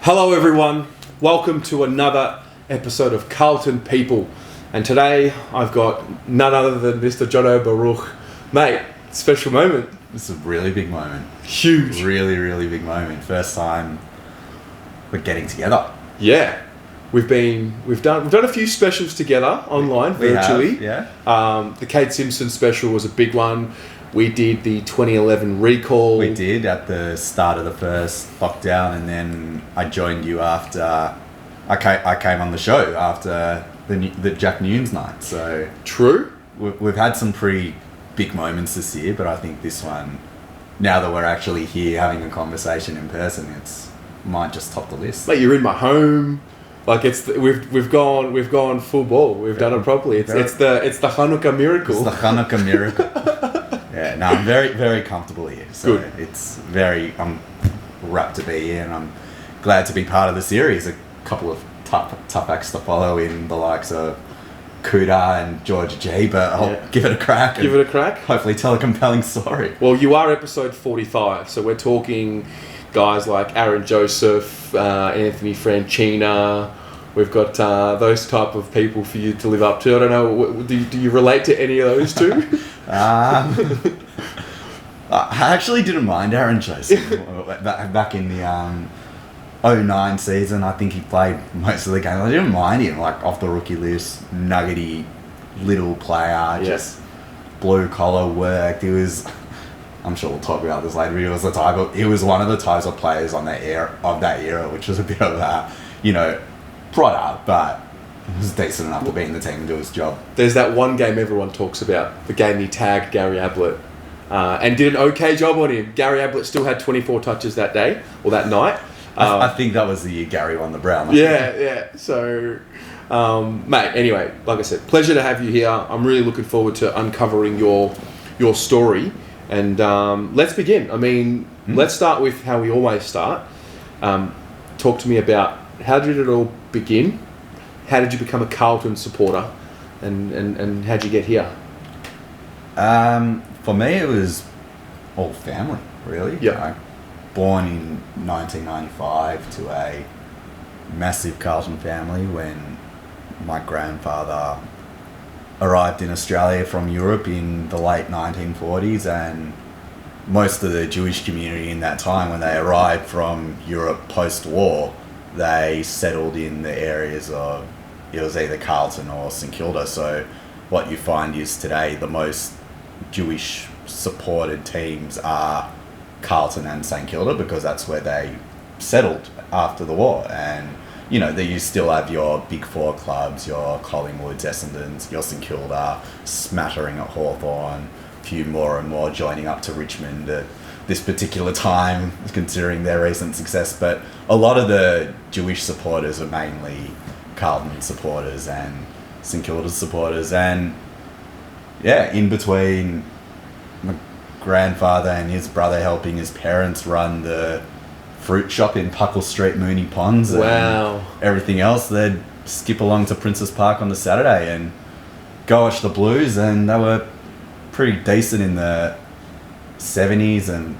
Hello everyone, welcome to another episode of Carlton People, and today I've got none other than Mr. Jono Baruch. Mate, special moment. This is a really big moment. Huge. Really big moment. First time we're getting together. Yeah. We've done a few specials together online, virtually. Have. The Kate Simpson special was a big one. We did the 2011 recall. We did at the start of the first lockdown, and then I joined you after I came on the show after the Jack Nunes night. So True. we've had some pretty big moments this year, but I think this one, now that we're actually here having a conversation in person, might just top the list. Mate, you're in my home. Like we've gone full ball. We've done it properly. It's the Hanukkah miracle. It's the Hanukkah miracle. Yeah, no, I'm very comfortable here. So Good. I'm wrapped to be here, and I'm glad to be part of the series. A couple of tough acts to follow in the likes of Kuda and George G, but I'll give it a crack. Hopefully tell a compelling story. Well, you are episode 45, so we're talking guys like Aaron Joseph, Anthony Francina. We've got those type of people for you to live up to. I don't know, do you relate to any of those two? I actually didn't mind Aaron Joseph back in the 09 season. I think he played most of the game. I didn't mind him, like off the rookie list, nuggety little player, just blue collar worked. He was, I'm sure we'll talk about this later, but he was one of the types of players on that era, which was a bit of a, product, but he was decent enough to be in the team and do his job. There's that one game everyone talks about, the game he tagged Gary Ablett and did an okay job on him. Gary Ablett still had 24 touches that day, or that night. I think that was the year Gary won the Brown. Yeah. So, mate, anyway, like I said, pleasure to have you here. I'm really looking forward to uncovering your story. And let's begin. I mean, let's start with how we always start. Talk to me about, how did it all begin? How did you become a Carlton supporter? And how'd you get here? For me, it was all family, really. Yeah. Born in 1995 to a massive Carlton family when my grandfather arrived in Australia from Europe in the late 1940s, and most of the Jewish community in that time, when they arrived from Europe post-war, they settled in the areas of, it was either Carlton or St Kilda. So what you find is today the most Jewish supported teams are Carlton and St Kilda, because that's where they settled after the war. And you still have your big four clubs, your Collingwoods, Essendons, your St Kilda, smattering at Hawthorn, a few more and more joining up to Richmond at this particular time, considering their recent success. But a lot of the Jewish supporters are mainly Carlton supporters and St Kilda supporters. And in between my grandfather and his brother helping his parents run the fruit shop in Puckle Street, Moonee Ponds, and everything else, they'd skip along to Princess Park on the Saturday and go watch the Blues. And they were pretty decent in the 70s and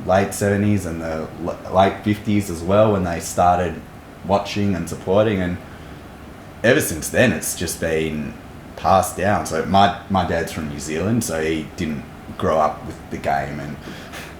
late 70s and the late 50s as well, when they started watching and supporting. And ever since then, it's just been passed down. So my dad's from New Zealand, so he didn't grow up with the game, and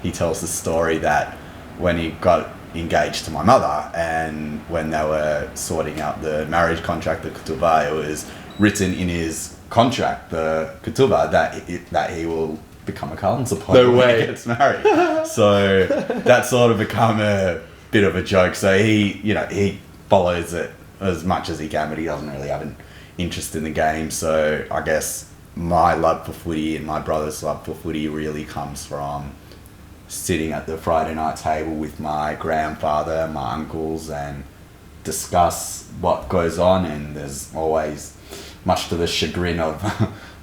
he tells the story that when he got engaged to my mother, and when they were sorting out the marriage contract, the ketubah, it was written in his contract, the ketubah, that he will become a Carlton supporter when he gets married. So that sort of become a bit of a joke. So he follows it as much as he can, but he doesn't really have an interest in the game. So I guess my love for footy and my brother's love for footy really comes from sitting at the Friday night table with my grandfather, my uncles, and discuss what goes on. And there's always, much to the chagrin of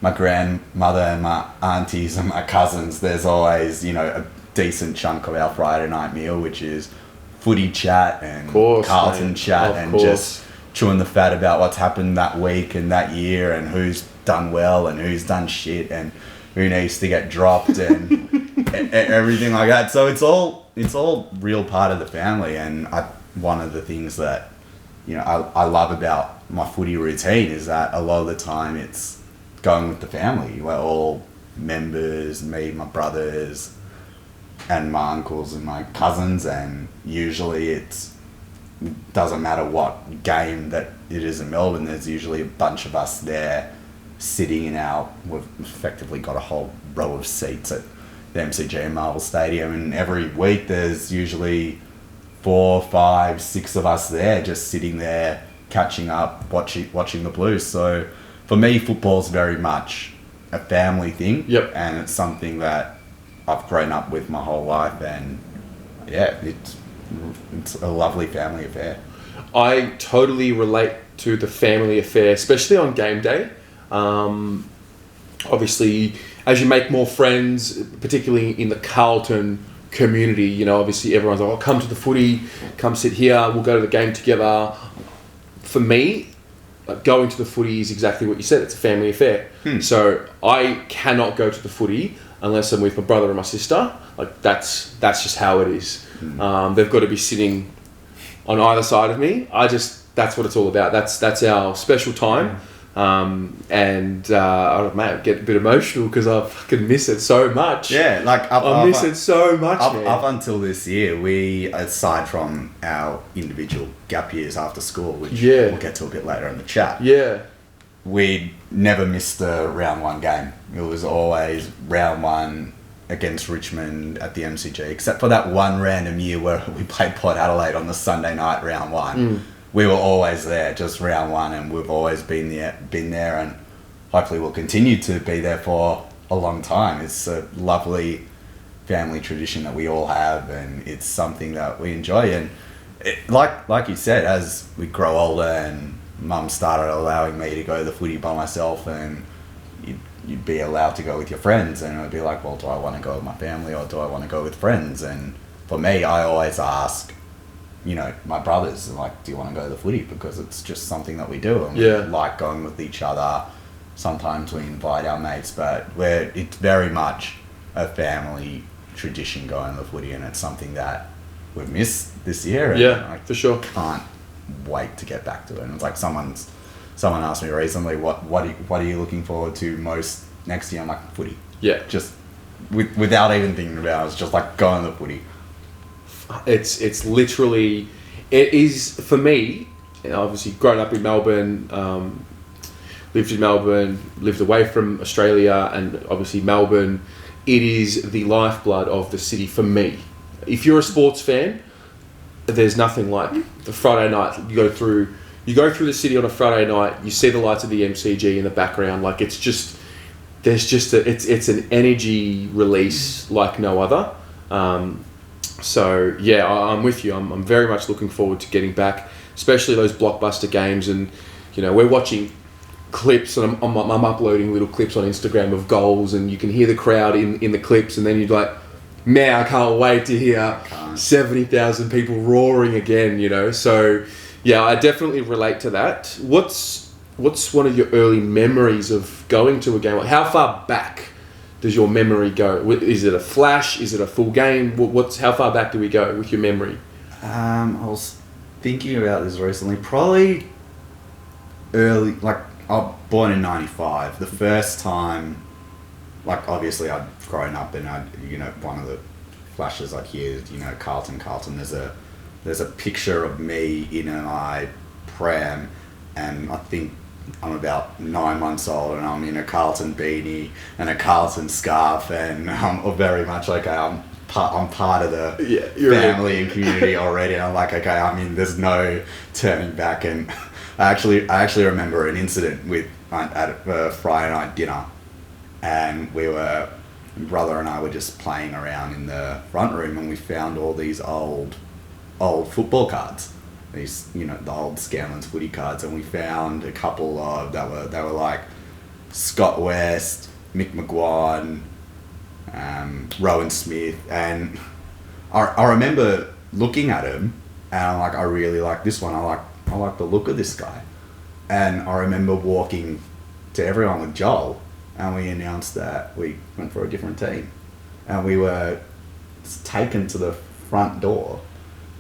my grandmother and my aunties and my cousins, there's always, a decent chunk of our Friday night meal, which is footy chat and Carlton chat, and just chewing the fat about what's happened that week and that year, and who's done well and who's done shit and who needs to get dropped and everything like that. So it's all real part of the family, and one of the things that, I love about my footy routine is that a lot of the time it's going with the family. We're all members, me, my brothers, and my uncles and my cousins, and usually it doesn't matter what game that it is in Melbourne, there's usually a bunch of us there sitting we've effectively got a whole row of seats at the MCG and Marvel Stadium, and every week there's usually 4, 5, 6 of us there just sitting there catching up, watching the Blues. So for me, football's very much a family thing. Yep. And it's something that I've grown up with my whole life, and yeah, it's a lovely family affair. I totally relate to the family affair, especially on game day. Obviously, as you make more friends, particularly in the Carlton community, obviously everyone's like, oh, come to the footy, come sit here, we'll go to the game together. For me, going to the footy is exactly what you said. It's a family affair. So I cannot go to the footy unless I'm with my brother and my sister. Like that's just how it is. They've got to be sitting on either side of me. That's what it's all about. That's our special time. I don't know, get a bit emotional because I fucking miss it so much. Yeah, like I miss it so much, man. Up until this year, we, aside from our individual gap years after school, which we'll get to a bit later in the chat, we never missed a round 1 game. It was always round 1 against Richmond at the MCG, except for that one random year where we played Port Adelaide on the Sunday night round 1. We were always there, just round 1, and we've always been there, and hopefully we'll continue to be there for a long time. It's a lovely family tradition that we all have, and it's something that we enjoy. And like you said, as we grow older, and Mum started allowing me to go to the footy by myself, and you'd be allowed to go with your friends, and it would be like, well, do I want to go with my family or do I want to go with friends? And for me, I always ask, my brothers, like, do you want to go to the footy? Because it's just something that we do, and we like going with each other. Sometimes we invite our mates, but it's very much a family tradition going to the footy, and it's something that we've missed this year. And for sure. Can't wait to get back to it. And it's like someone asked me recently, what are you looking forward to most next year? I'm like, footy. Yeah. Just without even thinking about it, it's just like going to the footy. It's literally, it is for me, obviously grown up in Melbourne, lived in Melbourne, lived away from Australia, and obviously Melbourne, it is the lifeblood of the city for me. If you're a sports fan, there's nothing like the Friday night. You go through the city on a Friday night, you see the lights of the MCG in the background, like it's an energy release like no other. So yeah, I'm with you. I'm very much looking forward to getting back, especially those blockbuster games. And we're watching clips, and I'm uploading little clips on Instagram of goals, and you can hear the crowd in the clips, and then you're like, man, I can't wait to hear 70,000 people roaring again. So yeah, I definitely relate to that. What's one of your early memories of going to a game? How far back does your memory go? Is it a flash? Is it a full game? How far back do we go with your memory? I was thinking about this recently. Probably early, like I was born in 95. The first time, like obviously I'd grown up, and one of the flashes I'd hear, Carlton. There's a picture of me in an pram, and I think I'm about 9 months old, and I'm in a Carlton beanie and a Carlton scarf, and I'm very much like, I'm part of the family and community already. And I'm like, okay, there's no turning back. And I actually remember an incident at a Friday night dinner, and brother and I were just playing around in the front room, and we found all these old football cards. These, the old Scanlon's footy cards, and we found a couple of that were like Scott West, Mick McGuan, Rowan Smith, and I remember looking at him, and I'm like, I really like this one. I like the look of this guy, and I remember walking to everyone with Joel, and we announced that we went for a different team, and we were taken to the front door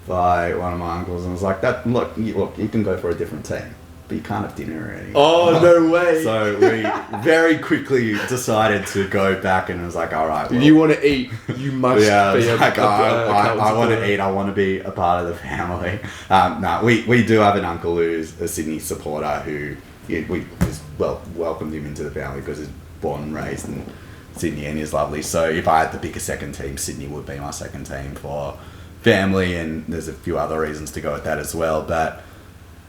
by one of my uncles and was like, look, you can go for a different team, but you can't have dinner or anything. Oh, no way. So we very quickly decided to go back, and it was like, all right. If you want to eat, you must be I want to eat. I want to be a part of the family. We do have an uncle who's a Sydney supporter who we just welcomed him into the family because he's born and raised in Sydney and he's lovely. So if I had to pick a second team, Sydney would be my second team for family, and there's a few other reasons to go with that as well. But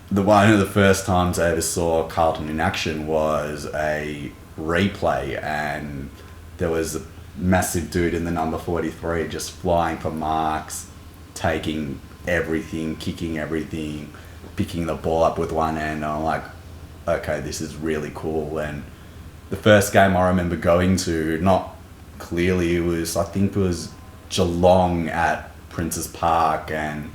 one of the first times I ever saw Carlton in action was a replay, and there was a massive dude in the number 43 just flying for marks, taking everything, kicking everything, picking the ball up with one hand. And I'm like, okay, this is really cool. And the first game I remember going to, not clearly, I think it was Geelong at Princes Park, and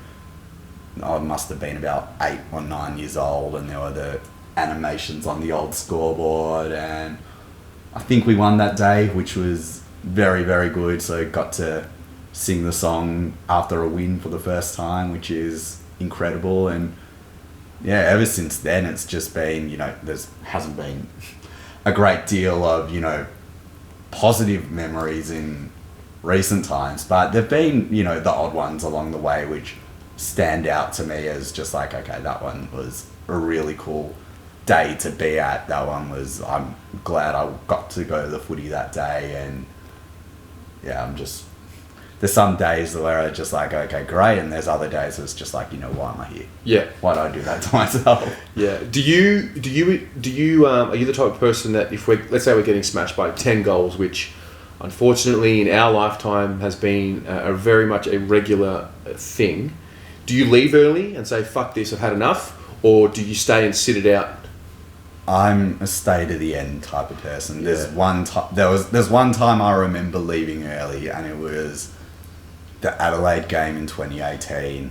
I must have been about 8 or 9 years old, and there were the animations on the old scoreboard, and I think we won that day, which was very, very good. So got to sing the song after a win for the first time, which is incredible. And yeah, ever since then it's just been, hasn't been a great deal of, positive memories in recent times, but there've been, the odd ones along the way which stand out to me as just like, okay, that one was a really cool day to be at. I'm glad I got to go to the footy that day. And yeah, there's some days where I'm just like, okay, great, and there's other days where it's just like, why am I here? Yeah. Why do I do that to myself? Yeah. Do you are you the type of person that if let's say we're getting smashed by 10 goals, which unfortunately in our lifetime has been a very much a regular thing, do you leave early and say, fuck this, I've had enough, or do you stay and sit it out? I'm a stay to the end type of person. Yeah. There's one time I remember leaving early, and it was the Adelaide game in 2018.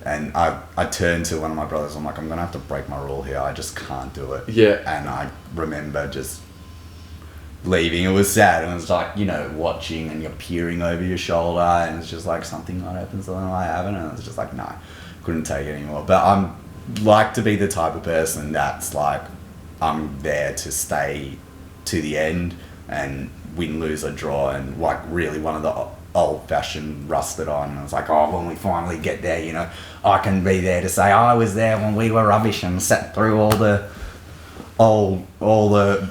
And I turned to one of my brothers, I'm like, I'm going to have to break my rule here. I just can't do it. Yeah. And I remember just leaving. It was sad. And it was like, watching and you're peering over your shoulder, and it's just like something might happen, something might happen. And it's just like, no, couldn't take it anymore. But I'm like to be the type of person that's like, I'm there to stay to the end and win, lose or draw, and like really one of the old-fashioned rusted on. And it's like, when we finally get there, I can be there to say, I was there when we were rubbish and sat through all the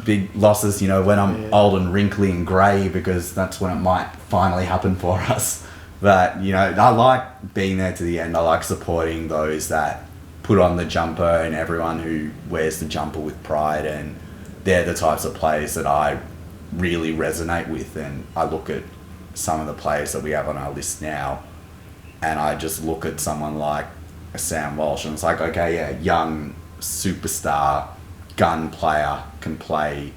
big losses, when I'm old and wrinkly and grey, because that's when it might finally happen for us. But, I like being there to the end. I like supporting those that put on the jumper and everyone who wears the jumper with pride, and they're the types of players that I really resonate with. And I look at some of the players that we have on our list now, and I just look at someone like a Sam Walsh, and it's like, okay, yeah, young superstar gun player, can play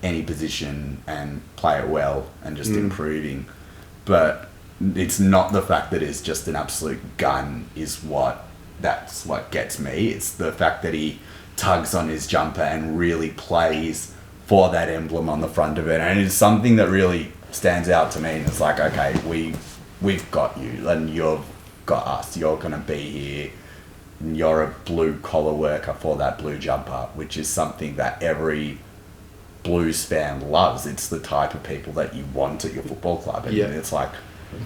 any position and play it well and just improving. But it's not the fact that it's just an absolute gun that's what gets me. It's the fact that he tugs on his jumper and really plays for that emblem on the front of it. And it's something that really stands out to me, and it's like, okay, we've got you and you've got us. You're going to be here. You're a blue collar worker for that blue jumper, which is something that every Blues fan loves. It's the type of people that you want at your football club. And it's like,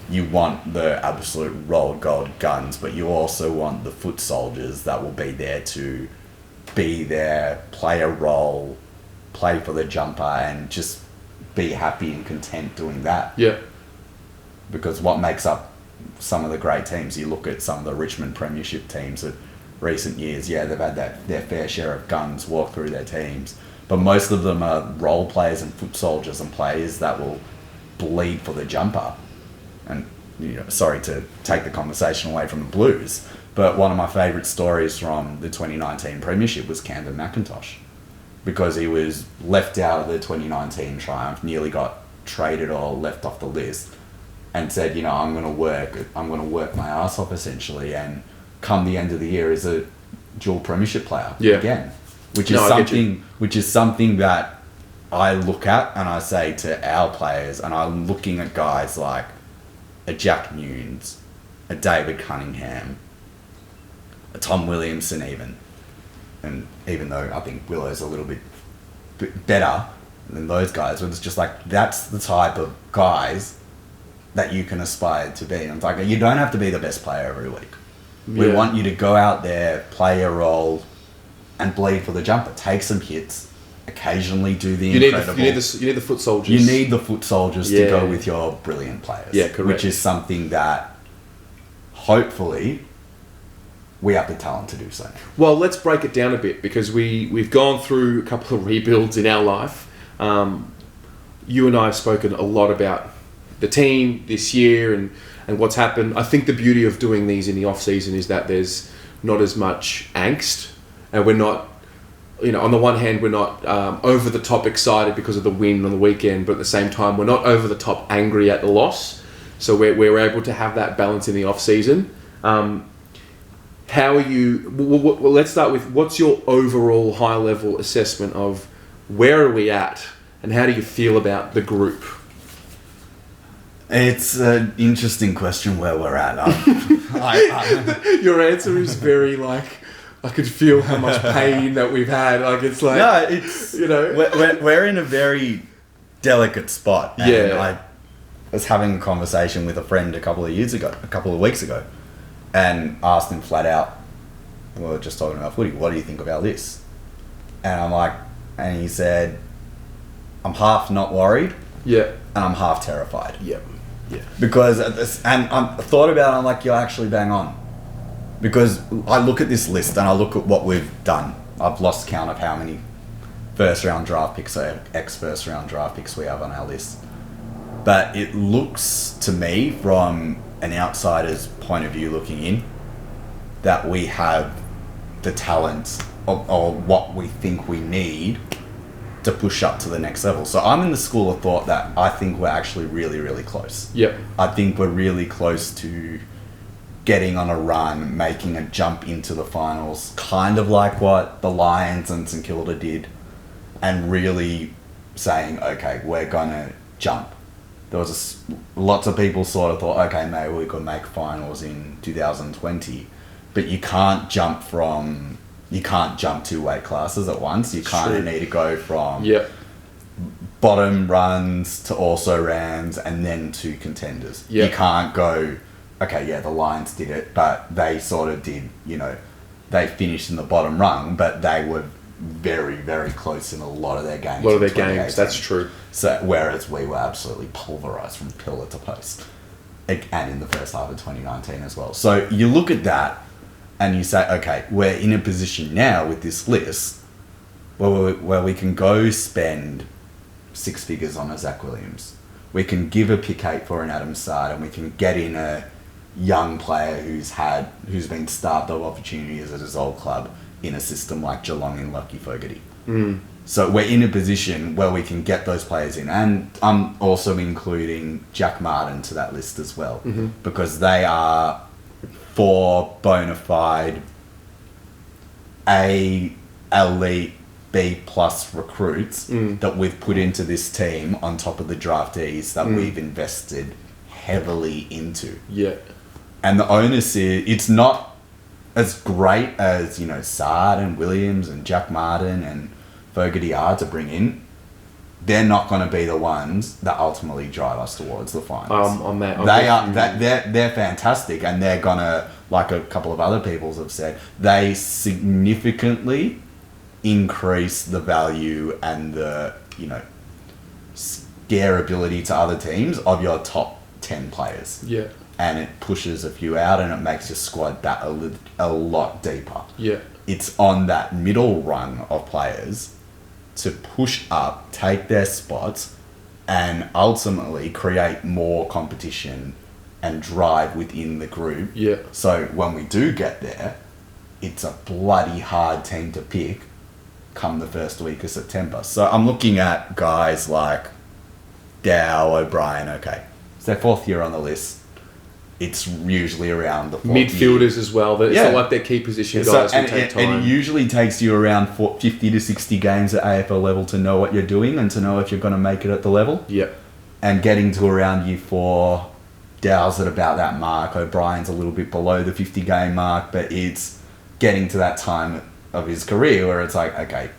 you want the absolute rolled gold guns, but you also want the foot soldiers that will be there to be there, play a role, play for the jumper, and just be happy and content doing that. Yeah. Because what makes up some of the great teams, you look at some of the Richmond Premiership teams of recent years, they've had their fair share of guns walk through their teams, but most of them are role players and foot soldiers and players that will bleed for the jumper. And sorry to take the conversation away from the Blues, but one of my favourite stories from the 2019 Premiership was Camden McIntosh, because he was left out of the 2019 triumph, nearly got traded or left off the list, and said, I'm going to work my ass off essentially, and come the end of the year as a dual premiership player again, which is something that I look at and I say to our players, and I'm looking at guys like a Jack Nunes, a David Cunningham, a Tom Williamson even. And even though I think Willow's a little bit better than those guys, but it's just like, that's the type of guys that you can aspire to be. And it's like, you don't have to be the best player every week. We want you to go out there, play a role, and bleed for the jumper. Take some hits. Occasionally do the incredible. You need the foot soldiers. You need the foot soldiers to go with your brilliant players. Yeah, correct. Which is something that, hopefully, we have the talent to do so. Well, let's break it down a bit, because we've gone through a couple of rebuilds in our life. You and I have spoken a lot about the team this year and what's happened. I think the beauty of doing these in the off season is that there's not as much angst, and we're not, on the one hand, we're not over the top excited because of the win on the weekend, but at the same time, we're not over the top angry at the loss. So we're able to have that balance in the off season. How are you? Well, let's start with, what's your overall high level assessment of where are we at, and how do you feel about the group? It's an interesting question where we're at. Your answer is very I could feel how much pain that we've had. It's like, no, it's we're in a very delicate spot. And I was having a conversation with a friend a couple of weeks ago, and asked him flat out, we were just talking about footy, what do you think about this? And he said, I'm half not worried, and I'm half terrified. Yeah. Because I thought about it, I'm like, you're actually bang on. Because I look at this list and I look at what we've done. I've lost count of how many first round draft picks or ex-first round draft picks we have on our list. But it looks to me, from an outsider's point of view looking in, that we have the talent or what we think we need to push up to the next level. So I'm in the school of thought that I think we're actually really, really close. Yep. I think we're really close to getting on a run, making a jump into the finals, kind of like what the Lions and St Kilda did, and really saying, okay, we're gonna jump. There was lots of people sort of thought, okay, maybe we could make finals in 2020, but you can't jump 2 weight classes at once. You kind of need to go from bottom runs to also rans and then to contenders. You can't go, okay, the Lions did it, but they sort of did, they finished in the bottom rung, but they were very, very close in a lot of their games. That's true. So, whereas we were absolutely pulverised from pillar to post. And in the first half of 2019 as well. So you look at that and you say, okay, we're in a position now with this list where we can go spend 6 figures on a Zach Williams. We can give a pick 8 for an Adam Sard, and we can get in a young player who's been starved of opportunities at his old club in a system like Geelong in Lucky Fogarty. So we're in a position where we can get those players in, and I'm also including Jack Martin to that list as well, because they are 4 bona fide elite B+ recruits that we've put into this team on top of the draftees that we've invested heavily into. Yeah. And the onus is, it's not as great as, Sard and Williams and Jack Martin and Fogarty are to bring in. They're not going to be the ones that ultimately drive us towards the finals. They're fantastic, and they're going to, like a couple of other people have said, they significantly increase the value and the, scareability to other teams of your top 10 players. Yeah. And it pushes a few out, and it makes your squad that a lot deeper. Yeah. It's on that middle rung of players to push up, take their spots, and ultimately create more competition and drive within the group. Yeah. So when we do get there, it's a bloody hard team to pick come the first week of September. So I'm looking at guys like Dow, O'Brien, okay. It's their 4th year on the list. It's usually around the 4th midfielders year. As well. It's not like their key position guys who take time. And it usually takes you around 50 to 60 games at AFL level to know what you're doing and to know if you're going to make it at the level. Yeah. And getting to around year 4, Dow's at about that mark. O'Brien's a little bit below the 50-game mark, but it's getting to that time of his career where it's like, okay,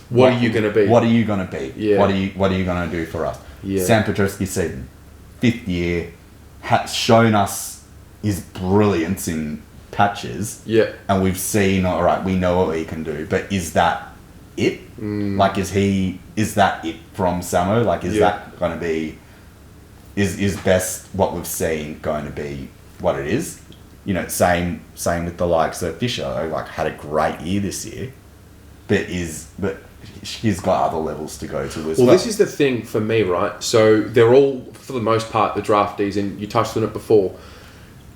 what are you going to be? What are you going to be? Yeah. What are you going to do for us? Yeah. Sam Petrevski-Seton, 5th year, has shown us his brilliance in patches. Yeah. And we've seen, all right, we know what he can do, but is that it? Like, is that it from Samo? Like, is that going to be, is best what we've seen going to be what it is? You know, same with the likes of Fisher, like, had a great year this year, but he's got other levels to go to as well. Well, this is the thing for me, right? So they're all, for the most part, the draftees, and you touched on it before.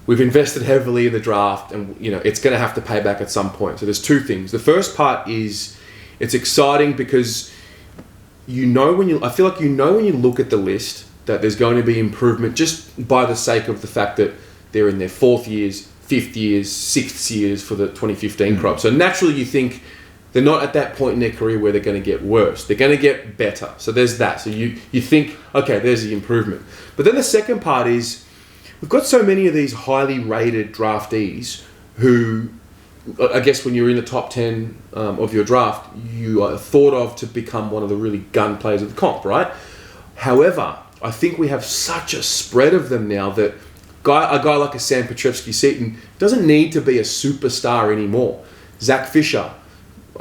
We've invested heavily in the draft, and you know it's going to have to pay back at some point. So there's two things. The first part is it's exciting because I feel like when you look at the list that there's going to be improvement just by the sake of the fact that they're in their 4th years, 5th years, 6th years for the 2015 crop. So naturally you think they're not at that point in their career where they're going to get worse. They're going to get better. So there's that. So you think, okay, there's the improvement. But then the second part is we've got so many of these highly rated draftees who, I guess when you're in the top 10 of your draft, you are thought of to become one of the really gun players of the comp, right? However, I think we have such a spread of them now that a guy like a Sam Petrevski-Seton doesn't need to be a superstar anymore. Zach Fisher,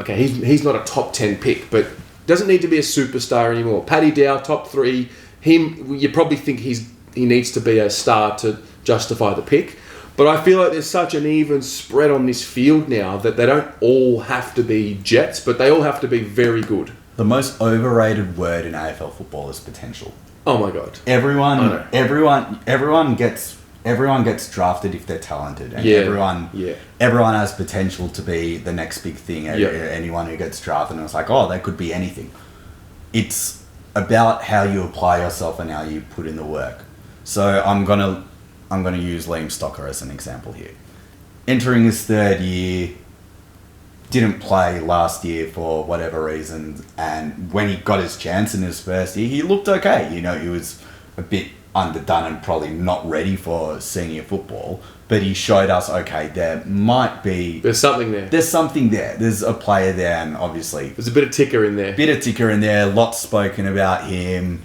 okay, he's not a top 10 pick, but doesn't need to be a superstar anymore. Paddy Dow, top 3. You probably think he needs to be a star to justify the pick. But I feel like there's such an even spread on this field now that they don't all have to be Jets, but they all have to be very good. The most overrated word in AFL football is potential. Oh my God! Everyone gets drafted if they're talented, and everyone has potential to be the next big thing. Anyone who gets drafted, and it's like, oh, they could be anything. It's about how you apply yourself and how you put in the work. So I'm gonna use Liam Stocker as an example here. Entering his 3rd year, didn't play last year for whatever reason, and when he got his chance in his 1st year, he looked okay. You know, he was a bit underdone and probably not ready for senior football, but he showed us, okay, there's something there. There's a player there, and obviously there's a bit of ticker in there. Lots spoken about him,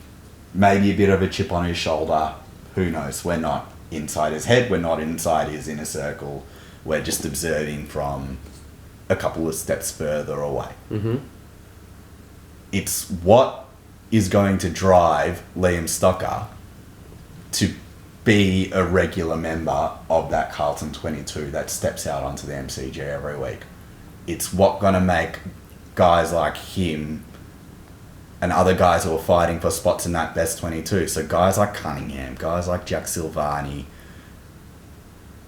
maybe a bit of a chip on his shoulder. Who knows? We're not inside his head, we're not inside his inner circle, we're just observing from a couple of steps further away. It's what is going to drive Liam Stocker to be a regular member of that Carlton 22 that steps out onto the MCG every week. It's what going to make guys like him and other guys who are fighting for spots in that best 22. So guys like Cunningham, guys like Jack Silvani,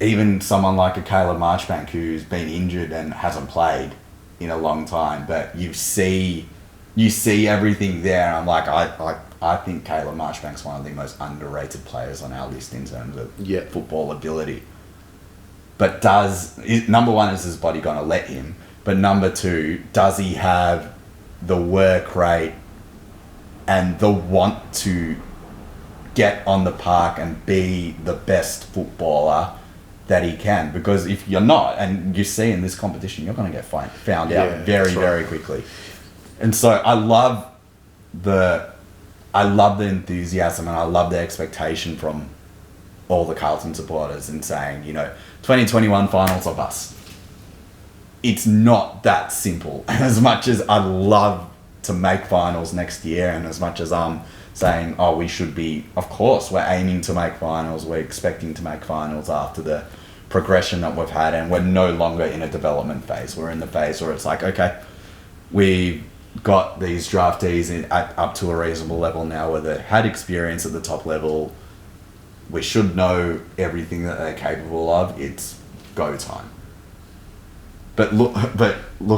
even someone like a Caleb Marchbank who's been injured and hasn't played in a long time, but you see everything there. And I'm like, I think Caleb Marchbank's one of the most underrated players on our list in terms of football ability. But number one, is his body going to let him? But number 2, does he have the work rate and the want to get on the park and be the best footballer that he can? Because if you're not, and you see in this competition, you're going to get found out very quickly. And so I love the enthusiasm and I love the expectation from all the Carlton supporters in saying, 2021 finals or bust. It's not that simple. As much as I love to make finals next year, and as much as I'm saying, oh, we should be, of course, we're aiming to make finals, we're expecting to make finals after the progression that we've had, and we're no longer in a development phase. We're in the phase where it's like, okay, we've got these draftees up to a reasonable level now where they've had experience at the top level. We should know everything that they're capable of. It's go time. But look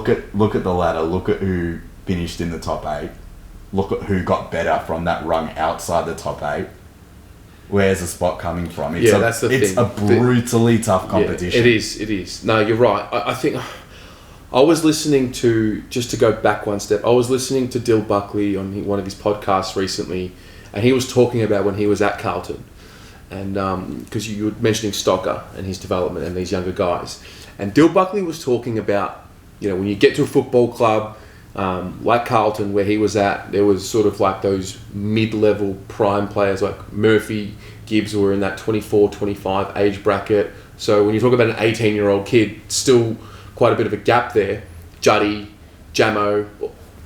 at the ladder. Look at who finished in the top 8. Look at who got better from that rung outside the top 8. Where's the spot coming from? That's the thing. It's a brutally tough competition. Yeah, it is. No, you're right. I think I was listening to, just to go back one step, I was listening to Dill Buckley on one of his podcasts recently, and he was talking about when he was at Carlton. and because you were mentioning Stocker and his development and these younger guys, and Dill Buckley was talking about, when you get to a football club like Carlton, where he was at, there was sort of like those mid-level prime players like Murphy, Gibbs, who were in that 24, 25 age bracket. So when you talk about an 18-year-old kid, still quite a bit of a gap there. Juddy, Jamo,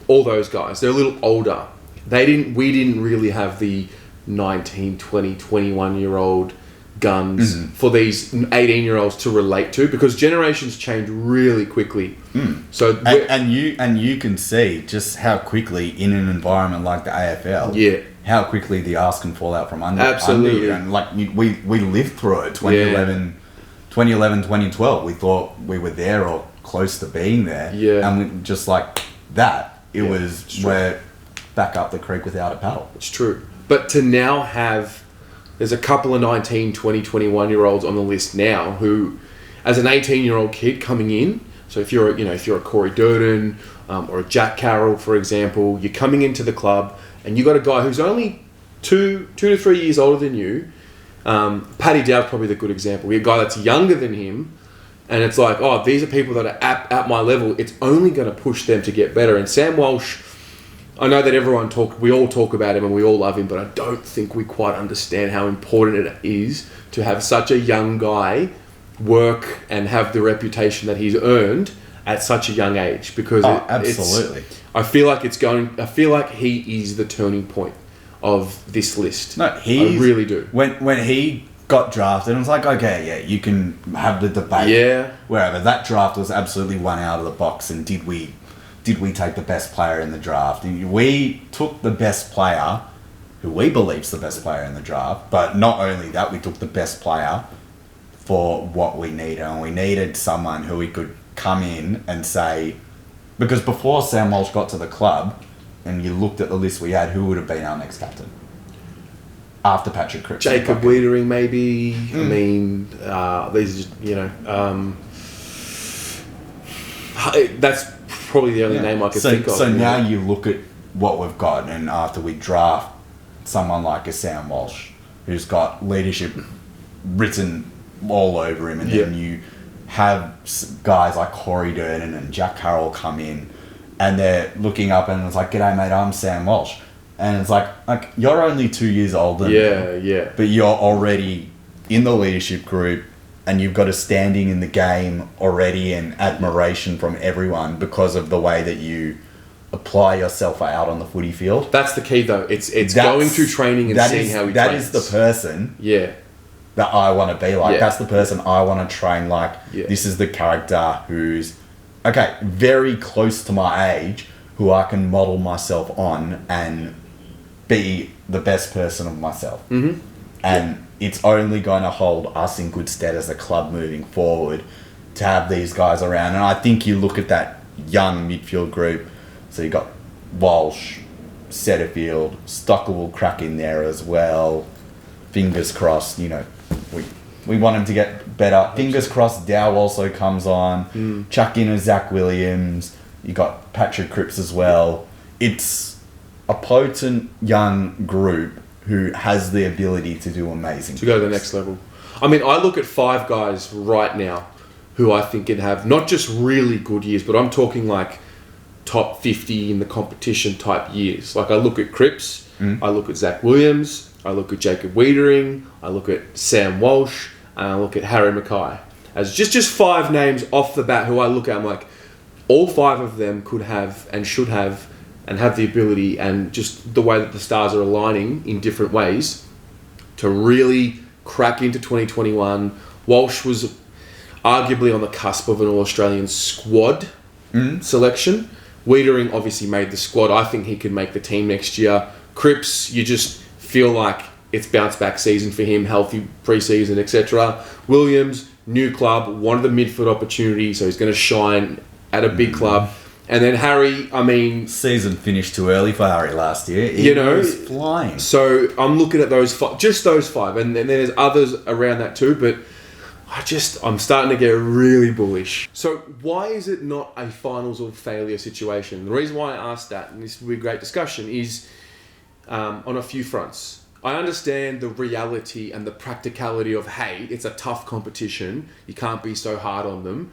all those guys, they're a little older. We didn't really have the 19, 20, 21-year-old guns for these 18-year-olds to relate to, because generations change really quickly. So and you can see just how quickly in an environment like the AFL, how quickly the arse can fall out from under. Absolutely. And like we lived through it. 2011, 2012. We thought we were there or close to being there. Yeah. And we, just like that, we're back up the creek without a paddle. It's true. But to now have, there's a couple of 19, 20, 21-year-olds on the list now who, as an 18-year-old kid coming in, so if you're a Corey Durden or a Jack Carroll, for example, you're coming into the club and you got a guy who's only two to 3 years older than you. Paddy Dowd's probably the good example. You're a guy that's younger than him, and it's like, oh, these are people that are at my level. It's only going to push them to get better. And Sam Walsh, I know that we all talk about him and we all love him, but I don't think we quite understand how important it is to have such a young guy work and have the reputation that he's earned at such a young age. Because absolutely. I feel like he is the turning point of this list. No, I really do. When he got drafted, it was like, okay, yeah, you can have the debate. Wherever that draft was absolutely one out of the box, and did we take the best player in the draft? And we took the best player, who we believe's the best player in the draft, but not only that, we took the best player for what we needed, and we needed someone who we could come in and say, because before Sam Walsh got to the club, and you looked at the list we had, who would have been our next captain? After Patrick Cripps. Jacob Wiedering, maybe. I mean, these that's probably the only name I could think of. So now you look at what we've got, and after we draft someone like a Sam Walsh, who's got leadership written all over him, and then you have guys like Corey Durden and Jack Carroll come in, and they're looking up and it's like, g'day mate, I'm Sam Walsh. And it's like you're only 2 years older than me, but you're already in the leadership group, and you've got a standing in the game already and admiration from everyone because of the way that you apply yourself out on the footy field. That's the key, though. It's going through training and seeing how he trains. That is the person that I want to be like. That's the person I want to train like. This is the character who's, very close to my age, who I can model myself on and be the best person of myself. Mm-hmm. And it's only going to hold us in good stead as a club moving forward to have these guys around. And I think you look at that young midfield group, so you got Walsh, Setterfield, Stocker will crack in there as well. Fingers crossed, we want him to get better. Fingers crossed Dow also comes on. Chuck in a Zach Williams. You got Patrick Cripps as well. It's a potent young group who has the ability to do amazing to go to the next level. I mean, I look at 5 guys right now who I think can have not just really good years, but I'm talking like top 50 in the competition type years. Like I look at Cripps, I look at Zach Williams, I look at Jacob Wiedering, I look at Sam Walsh, and I look at Harry Mackay. As just 5 names off the bat who I look at, I'm like, all 5 of them could have and should have and have the ability, and just the way that the stars are aligning in different ways to really crack into 2021. Walsh was arguably on the cusp of an All-Australian squad selection. Wiedering obviously made the squad. I think he could make the team next year. Cripps, you just feel like it's bounce back season for him, healthy pre-season, etc. Williams, new club, wanted the midfield opportunity, so he's going to shine at a big club. And then Harry, I mean... Season finished too early for Harry last year. He was flying. So I'm looking at those 5, just those 5. And then there's others around that too, but I'm starting to get really bullish. So why is it not a finals or failure situation? The reason why I asked that, and this will be a great discussion, is on a few fronts. I understand the reality and the practicality of, hey, it's a tough competition. You can't be so hard on them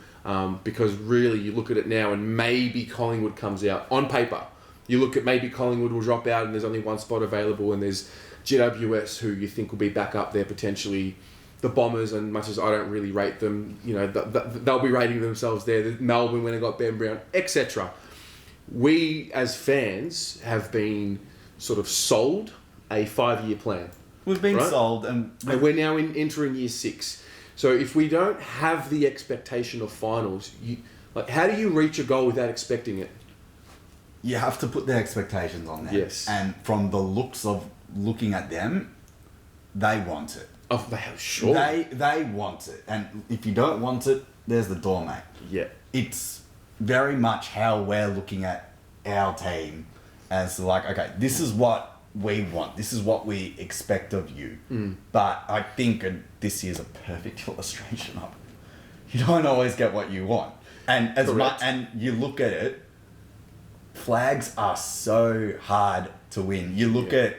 because really you look at it now and maybe Collingwood comes out on paper. You look at maybe Collingwood will drop out and there's only one spot available and there's GWS who you think will be back up there potentially. The Bombers, and much as I don't really rate them, you know, they'll be rating themselves there. The Melbourne when they got Ben Brown, etc. We as fans have been sort of sold a 5-year plan. We've been right? sold, and we're now entering year 6. So if we don't have the expectation of finals, how do you reach a goal without expecting it? You have to put the expectations on them. Yes. And from the looks of looking at them, they want it. Oh, sure. They want it. And if you don't want it, there's the door, mate. Yeah. It's very much how we're looking at our team as like, okay, this is what we want. This is what we expect of you. But I think this year's a perfect illustration of it. You don't always get what you want. And as much, and you look at it, flags are so hard to win. You look at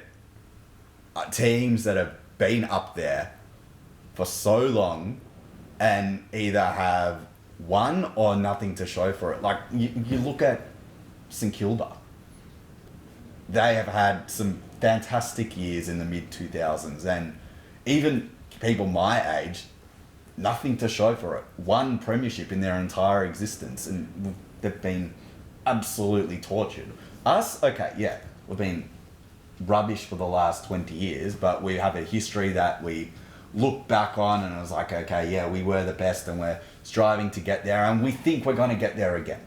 teams that have been up there for so long and either have won or nothing to show for it. Like, you look at St Kilda. They have had some fantastic years in the mid-2000s, and even people my age, nothing to show for it. One premiership in their entire existence, and they've been absolutely tortured. Us, okay, yeah, we've been rubbish for the last 20 years, but we have a history that we look back on and it was like, okay, yeah, we were the best and we're striving to get there and we think we're going to get there again.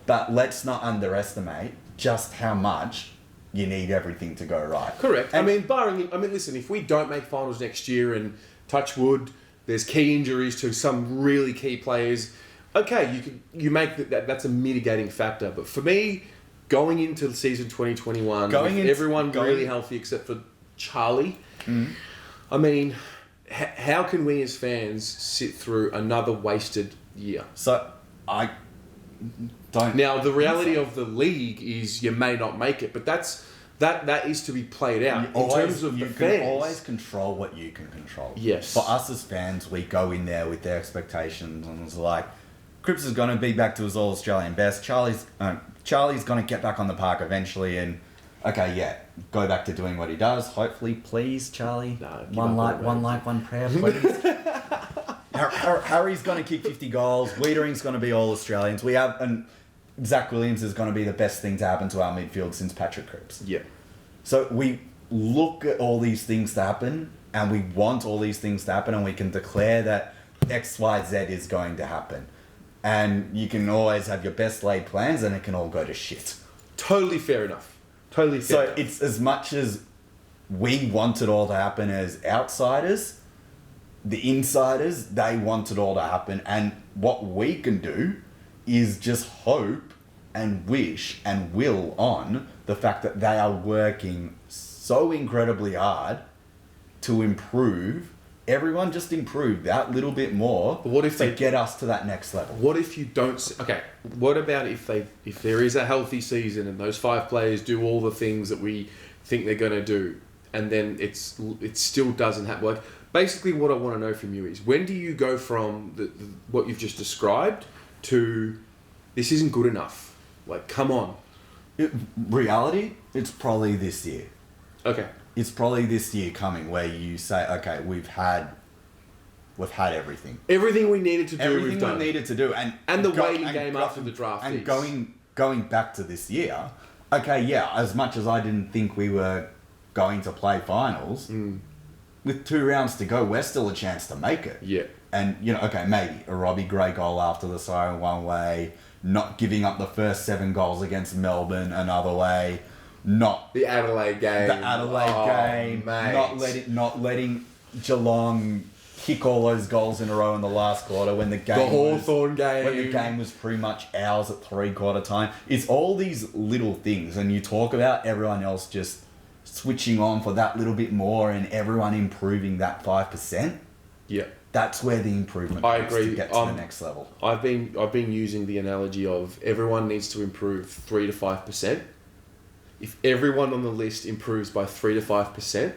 But let's not underestimate just how much you need everything to go right. Correct. And listen, if we don't make finals next year and touch wood, there's key injuries to some really key players, okay, you make that's a mitigating factor. But for me, going into the season 2021, everyone really healthy except for Charlie, I mean, how can we as fans sit through another wasted year? So, I don't... Now, the reality of the league is you may not make it, but that is to be played out. In terms of the fans, you can always control what you can control. Yes. For us as fans, we go in there with their expectations and it's like, Cripps is going to be back to his All-Australian best. Charlie's going to get back on the park eventually and, okay, yeah, go back to doing what he does. Hopefully, please, Charlie. No, one prayer, please. Harry's going to kick 50 goals. Wiedering's going to be All-Australians. And Zach Williams is going to be the best thing to happen to our midfield since Patrick Cripps. Yeah. So we look at all these things to happen and we want all these things to happen and we can declare that X, Y, Z is going to happen. And you can always have your best laid plans and it can all go to shit. Totally fair enough. Totally fair enough. It's as much as we want it all to happen as outsiders, the insiders, they want it all to happen. And what we can do is just hope and wish and will on the fact that they are working so incredibly hard to improve. Everyone just improve that little bit more. But what if they get us to that next level? What if you don't? Okay. What about if there is a healthy season and those 5 players do all the things that we think they're going to do, and then it still doesn't happen? Like, basically, what I want to know from you is when do you go from what you've just described to this isn't good enough? Like, come on. Reality, it's probably this year. Okay. It's probably this year coming where you say, okay, we've had everything. Everything we needed to do, everything we've done. we needed to do. And the waiting game after the draft. And going back to this year, okay, yeah, as much as I didn't think we were going to play finals, with 2 rounds to go, we're still a chance to make it. Yeah. And, okay, maybe a Robbie Gray goal after the siren one way, not giving up the first 7 goals against Melbourne another way, not the Adelaide game, game, mate. not letting Geelong kick all those goals in a row in the last quarter when the Hawthorn game, when the game was pretty much ours at 3/4 time. It's all these little things, and you talk about everyone else just switching on for that little bit more, and everyone improving that 5%. Yeah. That's where the improvement comes to get to the next level. I've been using the analogy of everyone needs to improve 3 to 5%. if everyone on the list improves by 3 to 5%,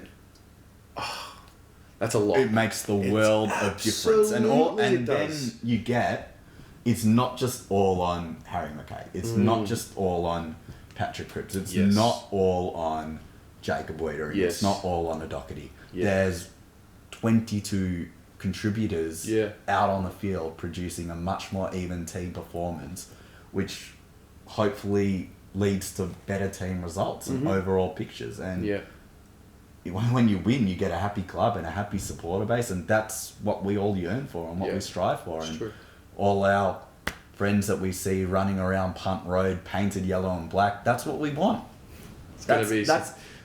that's a lot. It makes the world of difference. And then you get, it's not just all on Harry McKay. It's not just all on Patrick Cripps. It's not all on Jacob Wiedering. It's not all on a Doherty. There's 22 contributors out on the field producing a much more even team performance, which hopefully leads to better team results and overall pictures. And when you win, you get a happy club and a happy supporter base, and that's what we all yearn for and what we strive for. It's and true. All our friends that we see running around Punt Road painted yellow and black, that's what we want. That's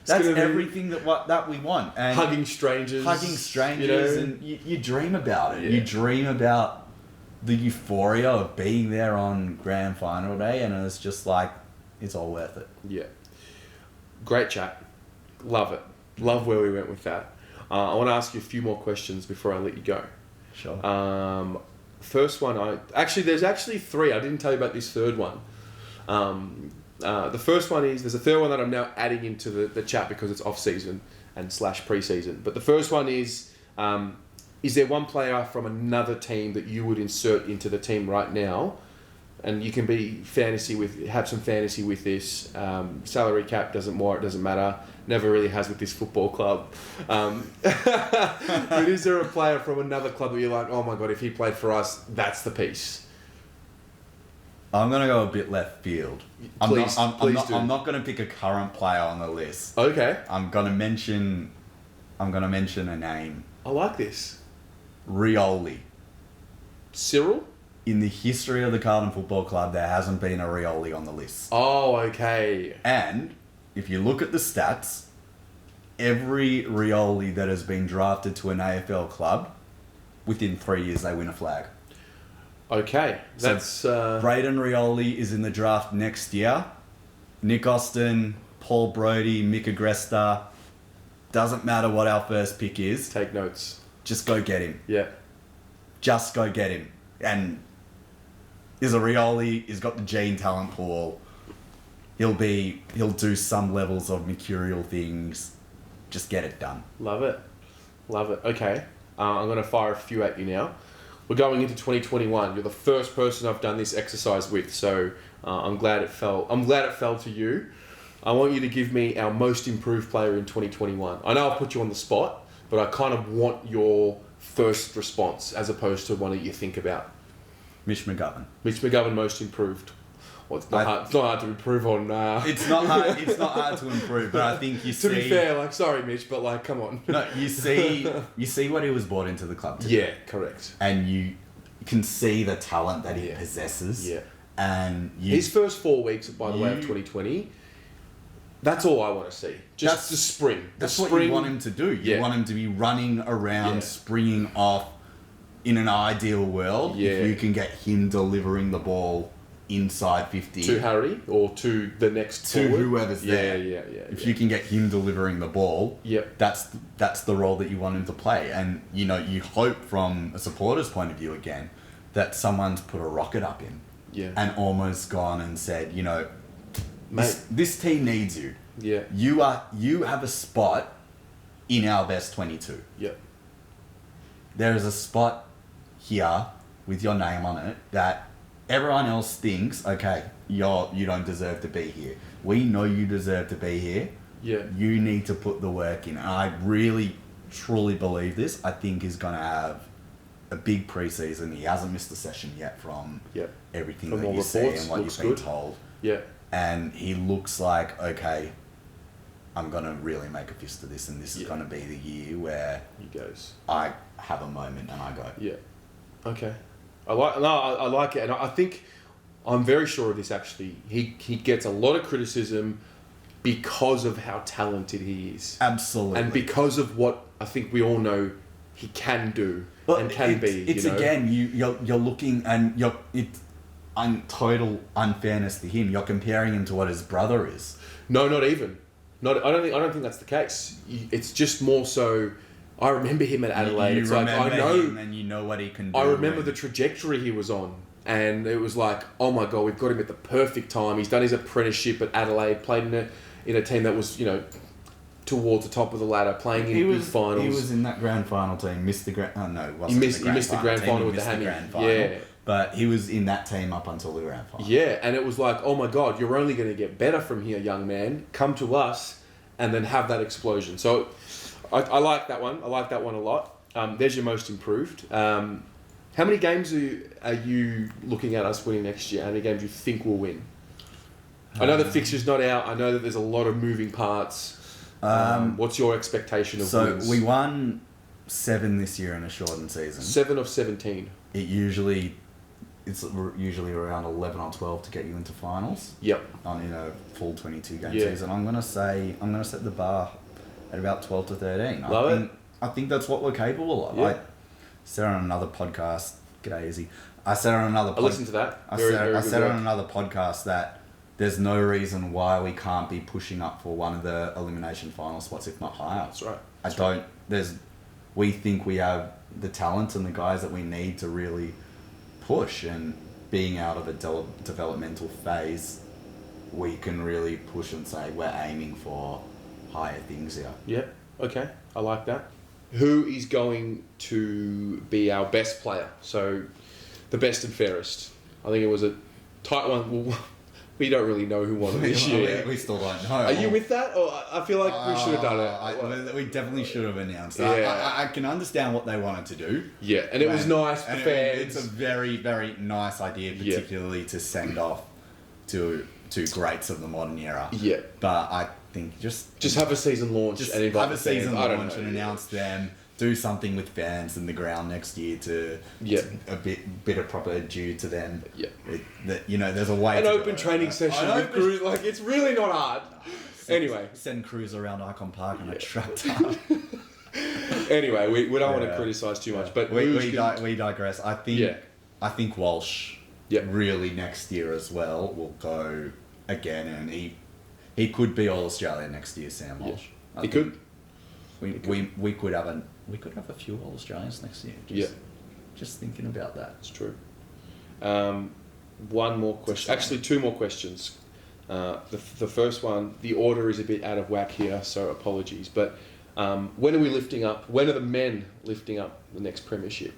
everything that we want. And hugging strangers, and you dream about it. You dream about the euphoria of being there on grand final day, and it's just like, it's all worth it. Yeah. Great chat. Love it. Love where we went with that. I want to ask you a few more questions before I let you go. Sure. First one, there's actually three. I didn't tell you about this third one. The first one is, there's a third one that I'm now adding into the chat because it's off-season and / pre-season. But the first one is there one player from another team that you would insert into the team right now? And you can be have some fantasy with this. Salary cap doesn't matter. Never really has with this football club. But is there a player from another club that you're like, oh my God, if he played for us, that's the piece? I'm going to go a bit left field. Please do. I'm not going to pick a current player on the list. Okay. I'm going to mention a name. I like this. Rioli. Cyril? In the history of the Carlton Football Club, there hasn't been a Rioli on the list. Oh, okay. And if you look at the stats, every Rioli that has been drafted to an AFL club, within 3 years they win a flag. Okay. That's Braden Rioli is in the draft next year. Nick Austin, Paul Brodie, Mick Agresta. Doesn't matter what our first pick is. Take notes. Just go get him. Yeah. Just go get him. And is a Rioli, he's got the gene talent pool. He'll do some levels of mercurial things. Just get it done. Love it. Okay. I'm going to fire a few at you now. We're going into 2021. You're the first person I've done this exercise with, so I'm glad it fell to you. I want you to give me our most improved player in 2021. I know I've put you on the spot, but I kind of want your first response as opposed to one that you think about. Mitch McGovern. Mitch McGovern, most improved. Well, it's not hard to improve on. It's not hard to improve, but I think you see. To be fair, sorry, Mitch, but come on. No, you see what he was brought into the club to do. Yeah, correct. And you can see the talent that he possesses. Yeah. And his first 4 weeks, by the way, of 2020. That's all I want to see. Just the spring. That's what you want him to do. You want him to be running around, springing off. In an ideal world, if you can get him delivering the ball inside 50 to Harry or to the next to forward. Whoever's there. If you can get him delivering the ball, that's the role that you want him to play. And you hope from a supporter's point of view again that someone's put a rocket up him and almost gone and said, mate, this team needs you. Yeah, you have a spot in our best 22. Yeah, there is a spot here with your name on it that everyone else thinks, okay, you don't deserve to be here. We know you deserve to be here. Yeah. You need to put the work in. And I really, truly believe this. I think he's going to have a big preseason. He hasn't missed a session yet from everything that you see and what you've been told. Yeah. And he looks like, okay, I'm going to really make a fist of this, and this is going to be the year where I have a moment and I go. Yeah. Okay. I like it, and I think I'm very sure of this. Actually, he gets a lot of criticism because of how talented he is. Absolutely. And because of what I think we all know he can do and can be. It's again, you're looking, and it's total unfairness to him. You're comparing him to what his brother is. No, not even. I don't think that's the case. It's just more so. I remember him at Adelaide. It's like I know him and you know what he can do. I remember the trajectory he was on, and it was like, oh my God, we've got him at the perfect time. He's done his apprenticeship at Adelaide, played in a team that was, towards the top of the ladder, playing in big finals. He was in that grand final team. Missed the grand. Oh no, he missed the grand final with the hammy. Yeah, but he was in that team up until the grand final. Yeah, and it was like, oh my God, you're only going to get better from here, young man. Come to us, and then have that explosion. So, I like that one. I like that one a lot. There's your most improved. How many games are you looking at us winning next year? How many games do you think we'll win? I know the fixture's not out. I know that there's a lot of moving parts. What's your expectation of wins? So we won 7 this year in a shortened season. 7 of 17. It's usually around 11 or 12 to get you into finals. Yep. On a full 22 game season. I'm gonna set the bar at about 12 to 13. I think that's what we're capable of. Yeah. I said on another podcast. G'day, Izzy. I said on another. I listened to that. I said on another podcast that there's no reason why we can't be pushing up for one of the elimination final spots, if not higher. That's right. We think we have the talent and the guys that we need to really push, and being out of a developmental phase, we can really push and say we're aiming for higher things here. Yep. Okay. I like that. Who is going to be our best player? So, the best and fairest. I think it was a tight one. Well, we don't really know who won this year. We still don't know. Are you with that? Or I feel like we should have done it. We definitely should have announced it. Yeah. I can understand what they wanted to do. Yeah, and it was nice for fans. It's a very, very nice idea, particularly to send off to greats of the modern era. Yeah. But I think just have a season launch and invite have a season fans. launch and announce them. Do something with fans in the ground next year to a bit of proper due to them. Yeah. There's a way. An open training session with crew, like it's really not hard. Anyway, send crews around Icon Park on a tractor. Anyway, we don't want to criticise too much, but we digress. I think Walsh really next year as well will go again, and he could be All Australia next year. Sam Walsh. He could. We could have a few All Australians next year. Just thinking about that. It's true. One more question. Actually, 2 more questions. The first one, the order is a bit out of whack here, so apologies. But when are we lifting up? When are the men lifting up the next premiership?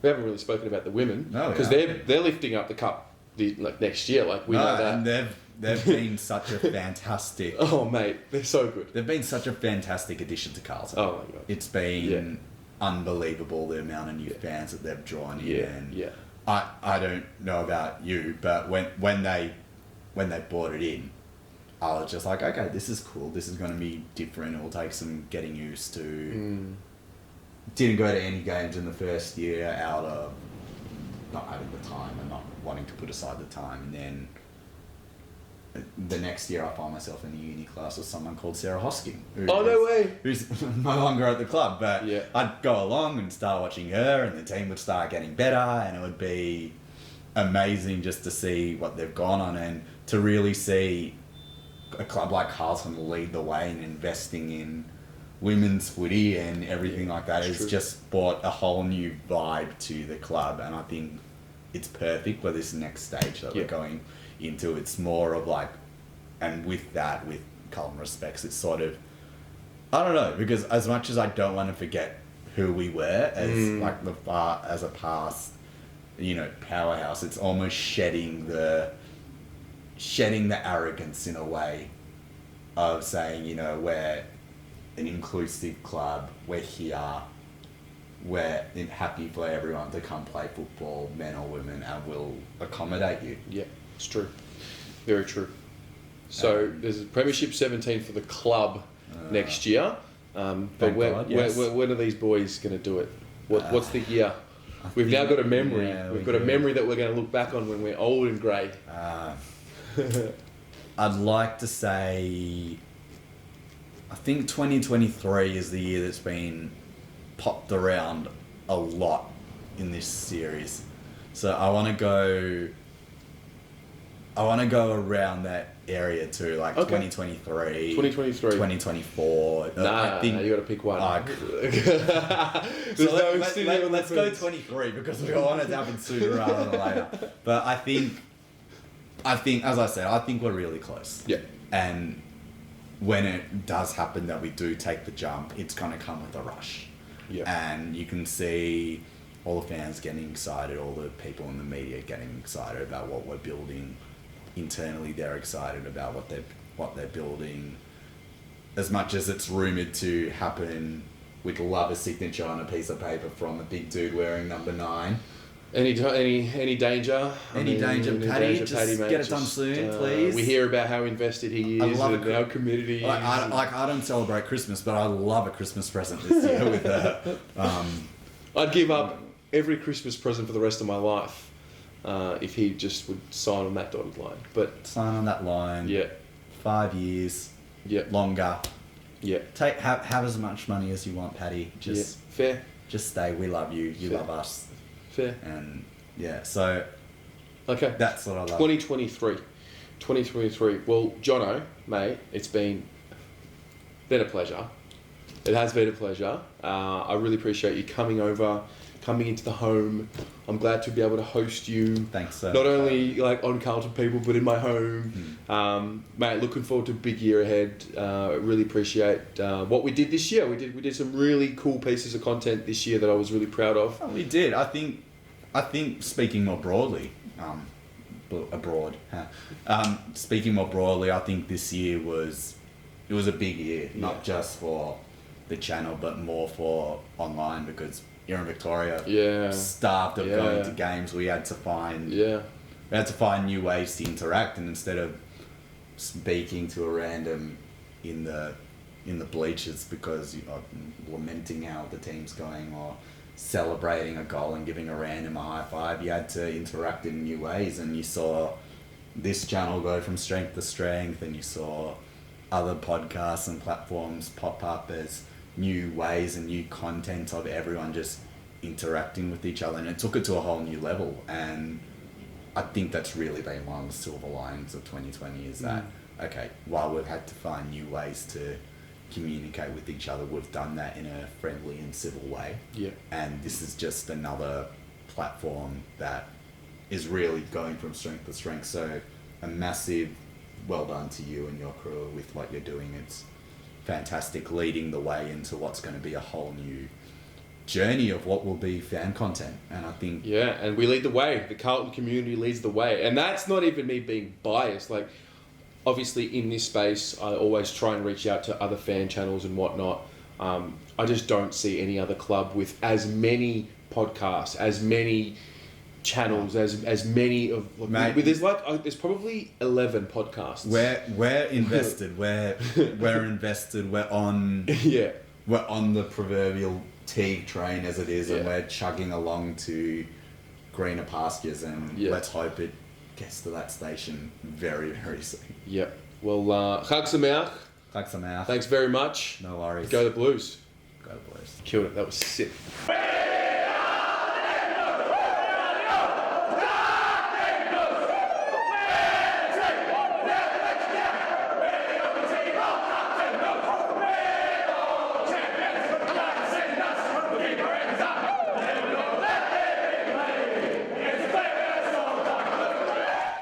We haven't really spoken about the women because they're lifting up the cup next year. Like we know that. And they've been such a fantastic. Oh mate, they're so good. They've been such a fantastic addition to Carlton. Oh my God, it's been unbelievable the amount of new fans that they've drawn in. I don't know about you, but when they brought it in, I was just like, okay, this is cool. This is going to be different. It will take some getting used to. Didn't go to any games in the first year out of not having the time and not wanting to put aside the time, and then the next year I find myself in the uni class with someone called Sarah Hosking. Who's no longer at the club, but I'd go along and start watching her, and the team would start getting better, and it would be amazing just to see what they've gone on, and to really see a club like Carlton lead the way in investing in women's footy and everything like that. It's just brought a whole new vibe to the club, and I think it's perfect for this next stage that we're going into. It's more of like, and with Carlton respects, it's sort of, I don't know, because as much as I don't want to forget who we were as a past, powerhouse, it's almost shedding the arrogance in a way of saying, we're an inclusive club, we're here, we're happy for everyone to come play football, men or women, and we'll accommodate you. Yeah, it's true. Very true. So there's a Premiership 17 for the club next year. But when are these boys going to do it? What's the year? We've now got a memory. We've got a memory that we're going to look back on when we're old and grey. I'd like to say, I think 2023 is the year that's been popped around a lot in this series. So I want to go around that area too, like 2023, 2024. I think you got to pick one. Let's go 23 because we want it to happen sooner rather than later. But I think, as I said, I think we're really close. Yeah. And when it does happen that we do take the jump, it's going to come with a rush. Yeah. And you can see all the fans getting excited, all the people in the media getting excited about what we're building. Internally, they're excited about what they're building. As much as it's rumoured to happen, we'd love a signature on a piece of paper from a big dude wearing number 9. Any danger? Any danger, Paddy? Just mate, get it done soon, please. We hear about how invested he is and how committed he is. I don't celebrate Christmas, but I love a Christmas present this year with that. I'd give up every Christmas present for the rest of my life if he just would sign on that dotted line. But sign on that line. Yeah. 5 years. Yeah. Longer. Yeah. Have as much money as you want, Paddy. Just fair. Just stay. We love you. You love us. Fair. And yeah, so okay, that's what I love. 2023. Well, Jono, mate, it's been a pleasure. It has been a pleasure. I really appreciate you coming into the home. I'm glad to be able to host you. Thanks so Not much. only like on Carlton People, but in my home. Mate, looking forward to a big year ahead. Really appreciate what we did this year. We did some really cool pieces of content this year that I was really proud of. Oh, we did. I think speaking more broadly, speaking more broadly, I think this year was a big year, not just for the channel, but more for online, because here in Victoria, starved of going to games. We had to find new ways to interact, and instead of speaking to a random in the bleachers because lamenting how the team's going or celebrating a goal and giving a random a high five, you had to interact in new ways, and you saw this channel go from strength to strength, and you saw other podcasts and platforms pop up as new ways and new content of everyone just interacting with each other, and it took it to a whole new level. And I think that's really been one of the silver linings of 2020 is that okay, while we've had to find new ways to communicate with each other, we've done that in a friendly and civil way. And this is just another platform that is really going from strength to strength. So a massive well done to you and your crew with what you're doing. It's fantastic, leading the way into what's going to be a whole new journey of what will be fan content. And I think and we lead the way. The Carlton community leads the way, and that's not even me being biased. Like, obviously in this space I always try and reach out to other fan channels and whatnot. I just don't see any other club with as many podcasts, as many channels, as many of Mate, there's probably 11 podcasts. We're invested. We're invested. We're on we're on the proverbial Teague train as it is, and we're chugging along to greener pastures, and let's hope it gets to that station very, very soon. Well, Chag Sameach. Thanks Thanks very much. No worries. Go the Blues. Go the Blues. Killed it. That was sick.